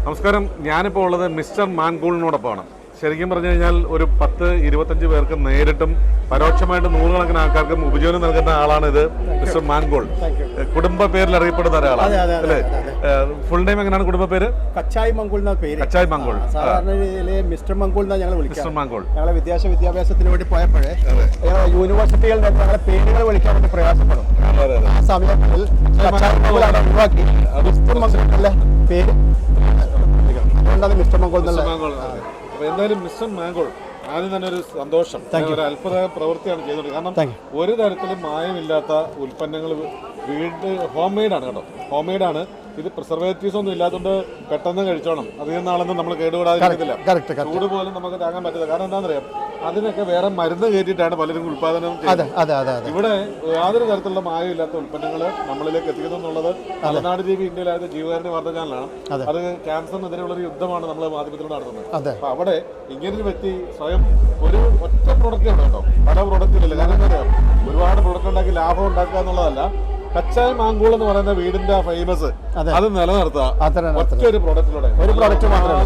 നമസ്കാരം. ഞാനിപ്പോൾ ഉള്ളത് മിസ്റ്റർ മാൻകൂളിനോടൊപ്പമാണ്. ശരിക്കും പറഞ്ഞു കഴിഞ്ഞാൽ ഒരു 10-25 പേർക്ക് നേരിട്ടും പരോക്ഷമായിട്ട് നൂറുകണക്കിന് ആൾക്കാർക്കും ഉപജീവനം നൽകുന്ന ആളാണ് ഇത് മിസ്റ്റർ മാൻകൂൾ. കുടുംബ പേരിൽ അറിയപ്പെടുന്ന ഒരാളാണ് അല്ലേ? ഫുൾ നെയിം എങ്ങനെയാണ് കുടുംബ പേര്? കച്ചായി മംഗൂൾ എന്ന പേര്. കച്ചായി മംഗൂൾ. സാധാരണ മിസ്റ്റർ മംഗൂൾ എന്നാണ് ഞങ്ങൾ വിളിക്കുന്നത്. മിസ്റ്റർ മാൻകൂൾ. ഞങ്ങളെ വിദ്യാഭ്യാസത്തിന് വേണ്ടി പോയപ്പോഴേ യൂണിവേഴ്സിറ്റികളിൽ ഞങ്ങളെ പേരുകൾ വിളിക്കാൻ വേണ്ടി പ്രയാസപ്പെടും. ആ സമയത്തിൽ കച്ചായി മംഗൂൾ ഒഴിവാക്കി മിസ്റ്റർ മംഗൂളിന്റെ പേര് മിസ്റ്റർ മംഗൂൾ എന്തായാലും മിസ്റ്റർ മാൻകൂൾ ആദ്യം തന്നെ ഒരു സന്തോഷം. ഒരു അത്ഭുത പ്രവൃത്തിയാണ് ചെയ്തത്. കാരണം ഒരു തരത്തിലും മായമില്ലാത്ത ഉൽപ്പന്നങ്ങൾ ഹോം മെയ്ഡാണ് കേട്ടോ. ഹോം മെയ്ഡാണ്. ഇത് പ്രിസർവേറ്റീവ്സ് ഒന്നും ഇല്ലാത്തതുകൊണ്ട് പെട്ടെന്ന് കഴിച്ചോണം. അധികം നാളൊന്നും നമ്മൾ കേടുകൂടാതിരിക്കത്തില്ല. ചൂട് പോലും നമുക്ക് താങ്ങാൻ പറ്റില്ല. കാരണം എന്താണെന്നറിയാം, അതിനൊക്കെ വേറെ മരുന്ന് കയറ്റിയിട്ടാണ് പലരും ഉൽപ്പാദനം ചെയ്യുന്നത്. ഇവിടെ യാതൊരു തരത്തിലുള്ള മായമില്ലാത്ത ഉൽപ്പന്നങ്ങൾ നമ്മളിലേക്ക് എത്തിക്കുന്നു എന്നുള്ളത് മലനാട് ജീവി ഇന്ത്യയിലായത് ജീവകാരുണ്യ വാർത്താ ചാനലാണ്. അത് ക്യാൻസറിനെതിരെയുള്ള ഒരു യുദ്ധമാണ് നമ്മൾ മാധ്യമത്തിലൂടെ നടത്തുന്നത്. അപ്പൊ അവിടെ ഇങ്ങനൊരു വ്യക്തി സ്വയം ഒരു ഒറ്റ പ്രൊഡക്റ്റ് ഉണ്ട് കേട്ടോ, പല പ്രൊഡക്റ്റില്ല. കാരണം എന്താ പറയാ, ഒരുപാട് പ്രൊഡക്റ്റ് ഉണ്ടാക്കി ലാഭം ഉണ്ടാക്കുക എന്നുള്ളതല്ല. കച്ചായ മാങ്കൂൾ എന്ന് പറയുന്ന വീടിന്റെ ഫേമസ് അത് നിലനിർത്തുക ഒറ്റൊരു പ്രോഡക്റ്റിലൂടെ. ഒരു പ്രോഡക്റ്റ് മാത്രമല്ല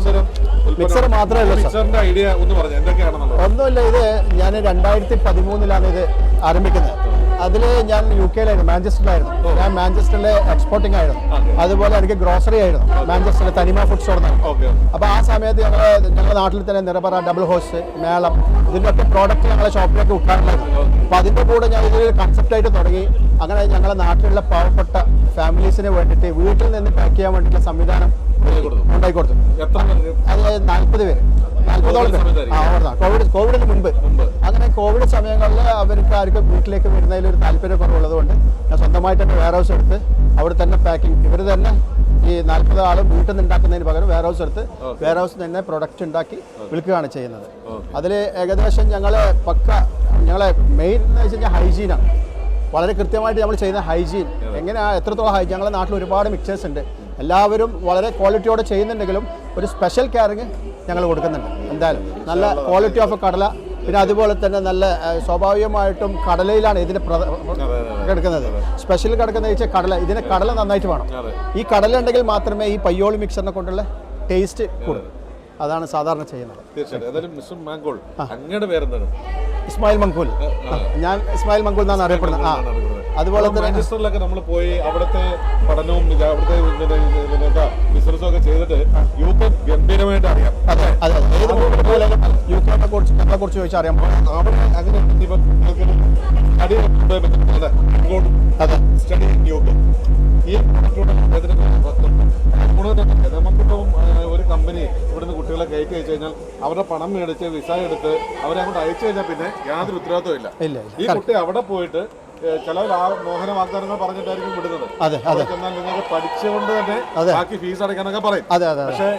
ഐഡിയ ഒന്ന് പറഞ്ഞു എന്തൊക്കെയാണെന്നുള്ളത്. ഒന്നുമില്ല, ഇത് ഞാൻ 2013 ഇത് ആരംഭിക്കുന്നത്. അതിൽ ഞാൻ UK മാഞ്ചസ്റ്ററിലായിരുന്നു. ഞാൻ മാഞ്ചസ്റ്ററിലെ എക്സ്പോർട്ടിംഗ് ആയിരുന്നു. അതുപോലെ എനിക്ക് ഗ്രോസറി ആയിരുന്നു മാഞ്ചസ്റ്ററിലെ തനിമ ഫുഡ് സ്റ്റോർ. അപ്പോൾ ആ സമയത്ത് ഞങ്ങളുടെ നാട്ടിൽ തന്നെ നിറപറ, ഡബിൾ ഹോസ്, മേളം, ഇതിൻ്റെയൊക്കെ പ്രോഡക്റ്റ് ഞങ്ങളെ ഷോപ്പിലേക്ക് വിൽക്കാറുണ്ടായിരുന്നു. അപ്പോൾ അതിൻ്റെ കൂടെ ഞാൻ ഇതിൽ കൺസെപ്റ്റായിട്ട് തുടങ്ങി. അങ്ങനെ ഞങ്ങളുടെ നാട്ടിലുള്ള പാവപ്പെട്ട ഫാമിലീസിന് വേണ്ടിയിട്ട് വീട്ടിൽ നിന്ന് പാക്ക് ചെയ്യാൻ വേണ്ടിയിട്ടുള്ള സംവിധാനം ഉണ്ടാക്കി കൊടുത്തു. അത് 40 പേര്, 40ഓളം പേര് കോവിഡിന് മുൻപ്. അങ്ങനെ കോവിഡ് സമയങ്ങളിൽ അവർക്ക് ആർക്കും വീട്ടിലേക്ക് വരുന്നതിൽ ഒരു താല്പര്യം കുറവുള്ളത് കൊണ്ട് ഞാൻ സ്വന്തമായിട്ട് തന്നെ വെയർ ഹൗസ് എടുത്ത് അവിടെ തന്നെ പാക്കിംഗ്, ഇവർ തന്നെ ഈ 40 ആളും വീട്ടിൽ നിന്ന് ഉണ്ടാക്കുന്നതിന് പകരം വെയർ ഹൗസ് എടുത്ത് വെയർ ഹൗസ് തന്നെ പ്രൊഡക്റ്റ് ഉണ്ടാക്കി വിൽക്കുകയാണ് ചെയ്യുന്നത്. അതിൽ ഏകദേശം ഞങ്ങളെ മെയിൻ എന്ന് വെച്ച് കഴിഞ്ഞാൽ ഹൈജീനാണ്. വളരെ കൃത്യമായിട്ട് നമ്മൾ ചെയ്യുന്ന ഹൈജീൻ എങ്ങനെയാണ്, എത്രത്തോളം ഹൈജീൻ. ഞങ്ങളുടെ നാട്ടിൽ ഒരുപാട് മിക്സേഴ്സ് ഉണ്ട്. എല്ലാവരും വളരെ ക്വാളിറ്റിയോടെ ചെയ്യുന്നുണ്ടെങ്കിലും ഒരു സ്പെഷ്യൽ കെയറിങ് ഞങ്ങൾ കൊടുക്കുന്നുണ്ട്. എന്തായാലും നല്ല ക്വാളിറ്റി ഓഫ് കടല, പിന്നെ അതുപോലെ തന്നെ നല്ല സ്വാഭാവികമായിട്ടും കടലയിലാണ് ഇതിന് കിടക്കുന്നത്. സ്പെഷ്യൽ കിടക്കുന്ന വെച്ചാൽ കടല, ഇതിന് കടല നന്നായിട്ട് വേണം. ഈ കടല ഉണ്ടെങ്കിൽ മാത്രമേ ഈ പയ്യോളി മിക്സറിനെ കൊണ്ടുള്ള ടേസ്റ്റ് കൂടും. അതാണ് സാധാരണ ചെയ്യുന്നത്. ഇസ്മായിൽ മംഗൂൾ. ഞാൻ ഇസ്മായിൽ മംഗൂൾ എന്നാണ് അറിയപ്പെടുന്നത്. അതുപോലെ തന്നെ മാഞ്ചസ്റ്ററിലൊക്കെ നമ്മൾ പോയി അവിടുത്തെ പഠനവും അവിടുത്തെ ബിസിനസ്സും ഒക്കെ ചെയ്തിട്ട് UK ഗംഭീരമായിട്ട് അറിയാം. അതെ, ഏത് UK കുറിച്ച് ചോദിച്ചാൽ അറിയാം. അവിടെ അങ്ങനെ സ്റ്റഡി UK ഈ നമുക്കിപ്പം ഒരു കമ്പനി ഇവിടുന്ന് കുട്ടികളെ കയറ്റി അയച്ചു കഴിഞ്ഞാൽ അവരുടെ പണം മേടിച്ച് വിസ എടുത്ത് അവരെ അങ്ങോട്ട് അയച്ചു കഴിഞ്ഞാൽ പിന്നെ യാതൊരു ഉത്തരവാദിത്വം ഇല്ല. ഈ കുട്ടി അവിടെ പോയിട്ട് ചില മോഹന വാഗ്ദാനങ്ങൾ പറഞ്ഞിട്ടായിരിക്കും വിടുന്നത്. എന്നാൽ നിങ്ങൾക്ക് പഠിച്ചുകൊണ്ട് തന്നെ ബാക്കി ഫീസ് അടയ്ക്കാനൊക്കെ പറയും. പക്ഷേ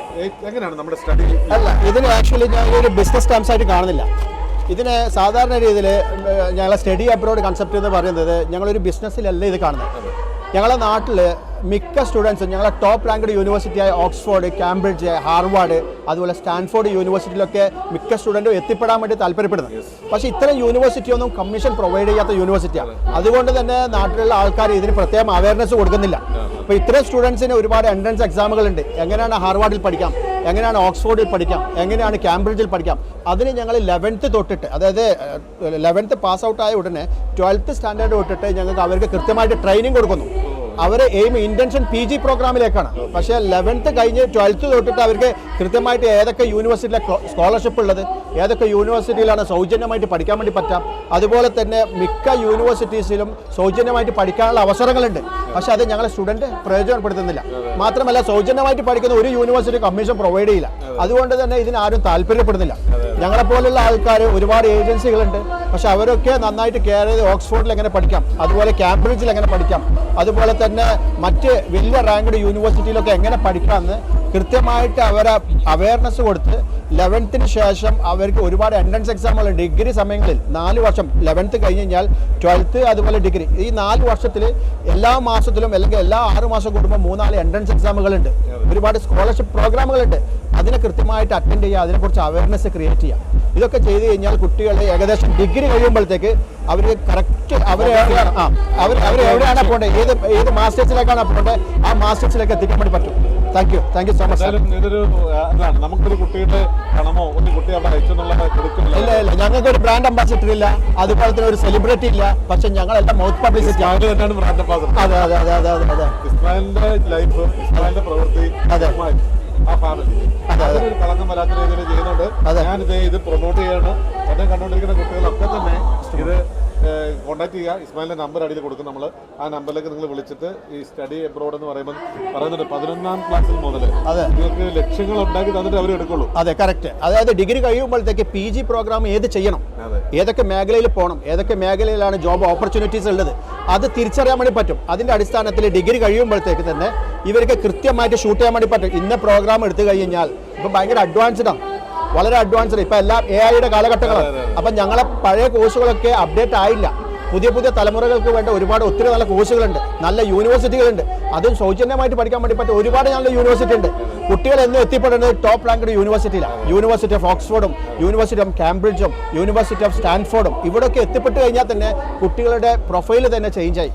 എങ്ങനെയാണ് നമ്മുടെ സ്റ്റഡി? അല്ല, ഇതിന് ആക്ച്വലി ഞാൻ ഒരു ബിസിനസ് ടേംസ് ആയിട്ട് കാണുന്നില്ല. ഇതിന് സാധാരണ രീതിയിൽ ഞങ്ങളെ സ്റ്റഡി അബ്രോഡ് കൺസെപ്റ്റ് എന്ന് പറയുന്നത് ഞങ്ങളൊരു ബിസിനസ്സിലല്ല ഇത് കാണുന്നത്. ഞങ്ങളുടെ നാട്ടിൽ മിക്ക സ്റ്റുഡൻസും ഞങ്ങളെ ടോപ്പ് റാങ്ക്ഡ് യൂണിവേഴ്സിറ്റിയായ ഓക്സ്ഫോർഡ്, കാംബ്രിഡ്ജ്, ഹാർവാർഡ്, അതുപോലെ സ്റ്റാൻഫോർഡ് യൂണിവേഴ്സിറ്റിയിലൊക്കെ മിക്ക സ്റ്റുഡൻറ്റും എത്തിപ്പെടാൻ വേണ്ടി താല്പര്യപ്പെടുന്നത്. പക്ഷേ ഇത്തരം യൂണിവേഴ്സിറ്റിയൊന്നും കമ്മീഷൻ പ്രൊവൈഡ് ചെയ്യാത്ത യൂണിവേഴ്സിറ്റിയാണ്. അതുകൊണ്ട് തന്നെ നാട്ടിലുള്ള ആൾക്കാർ ഇതിന് പ്രത്യേകം അവയർനെസ് കൊടുക്കുന്നില്ല. അപ്പോൾ ഇത്തരം സ്റ്റുഡൻസിന് ഒരുപാട് എൻട്രൻസ് എക്സാമുകളുണ്ട്. എങ്ങനെയാണ് ഹാർവാർഡിൽ പഠിക്കാം, എങ്ങനെയാണ് ഓക്സ്ഫോർഡിൽ പഠിക്കാം, എങ്ങനെയാണ് കാംബ്രിഡ്ജിൽ പഠിക്കാം. അതിന് ഞങ്ങൾ 11th തൊട്ടിട്ട്, അതായത് 11th പാസ് ഔട്ട് ആയ ഉടനെ 12th സ്റ്റാൻഡേർഡ് തൊട്ടിട്ട് ഞങ്ങൾക്ക് അവർക്ക് കൃത്യമായിട്ട് ട്രെയിനിങ് കൊടുക്കുന്നു. അവരെ ഇന്റൻഷൻ PG പ്രോഗ്രാമിലേക്കാണ്. പക്ഷേ 11th കഴിഞ്ഞ് 12th തൊട്ടിട്ട് അവർക്ക് കൃത്യമായിട്ട് ഏതൊക്കെ യൂണിവേഴ്സിറ്റിയിലെ സ്കോളർഷിപ്പ് ഉള്ളത്, ഏതൊക്കെ യൂണിവേഴ്സിറ്റിയിലാണ് സൗജന്യമായിട്ട് പഠിക്കാൻ വേണ്ടി പറ്റാം. അതുപോലെ തന്നെ മിക്ക യൂണിവേഴ്സിറ്റീസിലും സൗജന്യമായിട്ട് പഠിക്കാനുള്ള അവസരങ്ങളുണ്ട്. പക്ഷേ അത് ഞങ്ങളെ സ്റ്റുഡൻറ്റ് പ്രയോജനപ്പെടുത്തുന്നില്ല. മാത്രമല്ല സൗജന്യമായിട്ട് പഠിക്കുന്ന ഒരു യൂണിവേഴ്സിറ്റി കമ്മീഷൻ പ്രൊവൈഡ് ചെയ്യില്ല. അതുകൊണ്ട് തന്നെ ഇതിനാരും താല്പര്യപ്പെടുന്നില്ല. ഞങ്ങളെപ്പോലുള്ള ആൾക്കാർ ഒരുപാട് ഏജൻസികളുണ്ട്. പക്ഷെ അവരൊക്കെ നന്നായിട്ട് കെയർ ചെയ്ത് ഓക്സ്ഫോർഡിൽ എങ്ങനെ പഠിക്കാം, അതുപോലെ കാംബ്രിഡ്ജിൽ എങ്ങനെ പഠിക്കാം, അതുപോലെ തന്നെ മറ്റ് വലിയ റാങ്ക്ഡ് യൂണിവേഴ്സിറ്റിയിലൊക്കെ എങ്ങനെ പഠിക്കാമെന്ന് കൃത്യമായിട്ട് അവരെ അവയർനെസ് കൊടുത്ത് 11th ശേഷം അവർക്ക് ഒരുപാട് എൻട്രൻസ് എക്സാമുകളുണ്ട്. ഡിഗ്രി സമയങ്ങളിൽ 4 വർഷം, 11th കഴിഞ്ഞ് കഴിഞ്ഞാൽ 12th അതുപോലെ ഡിഗ്രി, ഈ 4 വർഷത്തിൽ എല്ലാ മാസത്തിലും അല്ലെങ്കിൽ എല്ലാ 6 മാസം കൂടുമ്പോൾ 3-4 എൻട്രൻസ് എക്സാമുകളുണ്ട്. ഒരുപാട് സ്കോളർഷിപ്പ് പ്രോഗ്രാമുകളുണ്ട്. അതിനെ കൃത്യമായിട്ട് അറ്റൻഡ് ചെയ്യുക, അതിനെക്കുറിച്ച് അവയർനെസ് ക്രിയേറ്റ് ചെയ്യുക. ഇതൊക്കെ ചെയ്ത് കഴിഞ്ഞാൽ കുട്ടികളെ ഏകദേശം ഡിഗ്രി ഡിഗ്രി കഴിയുമ്പോഴത്തേക്ക് അവർക്ക് കറക്റ്റ് അവർ എവിടെയാണ് പോകേണ്ടത്, ഏത് മാസ്റ്റേഴ്സിലേക്കാണ് പോകേണ്ടത്, ആ മാസ്റ്റേഴ്സിലേക്ക് എത്തിക്കാൻ വേണ്ടി പറ്റും. Thank you so much. ഇതൊരു നമുക്കൊരു കുട്ടിയുടെ പണമോ ഒരു കുട്ടി അവിടെ അയച്ചെന്നുള്ള കൊടുക്കുന്നില്ല. ഇല്ല, ഞങ്ങൾക്ക് ഒരു ബ്രാൻഡ് അംബാസിഡർ ഇല്ല, അതുപോലെ തന്നെ ഒരു സെലിബ്രിറ്റി ഇല്ല, പക്ഷെ ഞങ്ങളെല്ലാം മൗത്ത് പബ്ലിസിറ്റി. തന്നെയാണ് ബ്രാൻഡ് അംബാസിഡർ. അതെ. ഇസ്മായിലിന്റെ ലൈഫ്, ഇസ്മായിലിന്റെ പ്രവൃത്തി, ആ ഫാമിലി അതൊരു കളങ്കം വരാത്ത രീതിയിൽ ചെയ്യുന്നുണ്ട്. ഞാനിത് ഇത് പ്രൊമോട്ട് ചെയ്യാണ്. എന്നെ കണ്ടുകൊണ്ടിരിക്കുന്ന കുട്ടികളൊക്കെ തന്നെ ഇത് കോൺടാക്ട് ചെയ്യുക. ഇസ്മായിലിന്റെ നമ്പർ അടിയിൽ കൊടുക്കും നമ്മൾ. ആ നമ്പറിലേക്ക് നിങ്ങൾ വിളിച്ചിട്ട് ഈ സ്റ്റഡി എബ്രോഡ് എന്ന് പറയുന്നുണ്ട് 11ാം ക്ലാസ്സിൽ മുതൽ നിങ്ങൾക്ക് ലക്ഷ്യങ്ങൾ ഉണ്ടാക്കി തന്നിട്ട് അവർ എടുക്കുള്ളൂ. അതെ, കറക്റ്റ്. അതായത് ഡിഗ്രി കഴിയുമ്പോഴത്തേക്ക് PG പ്രോഗ്രാം ഏത് ചെയ്യണം, ഏതൊക്കെ മേഖലയിൽ പോകണം, ഏതൊക്കെ മേഖലയിലാണ് ജോബ് ഓപ്പർച്യൂണിറ്റീസ് ഉള്ളത്, അത് തിരിച്ചറിയാൻ വേണ്ടി പറ്റും. അതിന്റെ അടിസ്ഥാനത്തിൽ ഡിഗ്രി കഴിയുമ്പോഴത്തേക്ക് തന്നെ ഇവർക്ക് കൃത്യമായിട്ട് ഷൂട്ട് ചെയ്യാൻ വേണ്ടി പറ്റും. ഇന്ന പ്രോഗ്രാം എടുത്തു കഴിഞ്ഞാൽ ഇപ്പം ഭയങ്കര അഡ്വാൻസ്ഡാണ്, വളരെ അഡ്വാൻസ്ഡ്. ഇപ്പം എല്ലാം AI കാലഘട്ടങ്ങളാണ്. അപ്പം ഞങ്ങളെ പഴയ കോഴ്സുകളൊക്കെ അപ്ഡേറ്റ് ആയില്ല. പുതിയ തലമുറകൾക്ക് വേണ്ട ഒത്തിരി നല്ല കോഴ്സുകളുണ്ട്, നല്ല യൂണിവേഴ്സിറ്റികളുണ്ട്. അതും സൗജന്യമായിട്ട് പഠിക്കാൻ വേണ്ടി പറ്റും ഒരുപാട് നല്ല യൂണിവേഴ്സിറ്റി ഉണ്ട്. കുട്ടികൾ എന്നും എത്തിപ്പെടുന്നത് ടോപ്പ് റാങ്ക്ഡ് യൂണിവേഴ്സിറ്റിയിലാണ്. യൂണിവേഴ്സിറ്റി ഓഫ് ഓക്സ്ഫോർഡും യൂണിവേഴ്സിറ്റി ഓഫ് കാംബ്രിഡ്ജും യൂണിവേഴ്സിറ്റി ഓഫ് സ്റ്റാൻഫോർഡും ഇവിടെയൊക്കെ എത്തിപ്പെട്ട് കഴിഞ്ഞാൽ തന്നെ കുട്ടികളുടെ പ്രൊഫൈൽ തന്നെ ചേഞ്ച് ആയി.